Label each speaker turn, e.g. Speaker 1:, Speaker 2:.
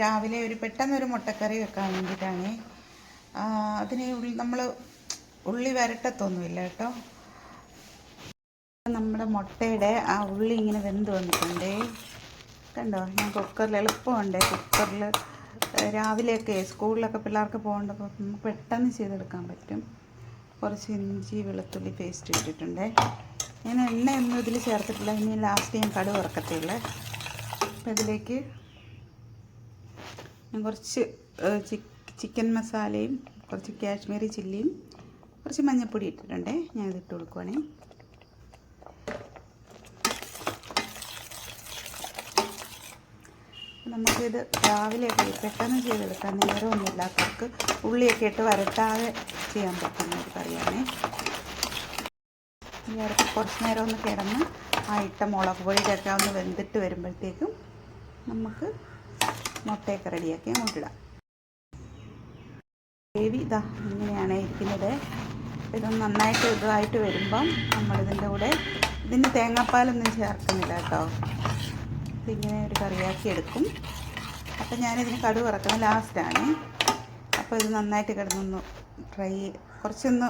Speaker 1: രാവിലെ പെട്ടെന്നൊരു മുട്ടക്കറി വെക്കാൻ വേണ്ടിയിട്ടാണ്. അതിന് നമ്മൾ ഉള്ളി വരട്ടത്തൊന്നുമില്ല കേട്ടോ. നമ്മുടെ മുട്ടയുടെ ആ ഉള്ളി ഇങ്ങനെ വെന്ത് വന്നിട്ടുണ്ടേ. കണ്ടോ, ഞാൻ കുക്കറിൽ എളുപ്പമുണ്ട്. കുക്കറിൽ രാവിലെയൊക്കെ സ്കൂളിലൊക്കെ പിള്ളേർക്ക് പോകേണ്ടപ്പോൾ നമുക്ക് പെട്ടെന്ന് ചെയ്തെടുക്കാൻ പറ്റും. കുറച്ച് ഇഞ്ചി വെളുത്തുള്ളി പേസ്റ്റ് ഇട്ടിട്ടുണ്ട്. ഞാൻ എണ്ണയൊന്നും ഇതിൽ ചേർത്തിട്ടില്ല. ഇനി ലാസ്റ്റ് ഞാൻ കടുക് വറക്കത്തുള്ളൂ. അപ്പോൾ ഇതിലേക്ക് ഞാൻ കുറച്ച് ചിക്കൻ മസാലയും കുറച്ച് കാശ്മീരി ചില്ലിയും കുറച്ച് മഞ്ഞൾപ്പൊടി ഇട്ടിട്ടുണ്ട്. ഞാൻ ഇതിട്ട് കൊടുക്കുവാണേ. നമുക്കിത് രാവിലെയൊക്കെ പെട്ടെന്ന് ചെയ്തെടുക്കാൻ നേരമൊന്നുമില്ലാത്തവർക്ക് ഉള്ളിയൊക്കെ ഇട്ട് വരട്ടാതെ ചെയ്യാൻ പറ്റുന്ന ഒരു കറിയാണേ. ഈ ഇറക്കി കുറച്ച് നേരം ഒന്ന് കിടന്ന് ആ ഇട്ട മുളക് പൊടിയൊക്കെ ഒന്ന് വെന്തിട്ട് വരുമ്പോഴത്തേക്കും നമുക്ക് മുട്ടയൊക്കെ റെഡിയാക്കി അങ്ങോട്ടിടാം. ഗ്രേവി ഇതാ ഇങ്ങനെയാണ് ഇരിക്കുന്നത്. ഇതൊന്ന് നന്നായിട്ട് ഇതായിട്ട് വരുമ്പം നമ്മളിതിൻ്റെ കൂടെ ഇതിന് തേങ്ങാപ്പാലൊന്നും ചേർക്കുന്നില്ല കേട്ടോ. ഇതിങ്ങനെ ഒരു കറിയാക്കി എടുക്കും. അപ്പം ഞാനിതിന് കടുക് വറക്കുന്നത് ലാസ്റ്റാണ്. അപ്പോൾ ഇത് നന്നായിട്ട് കിടന്നൊന്ന് കുറച്ചൊന്ന്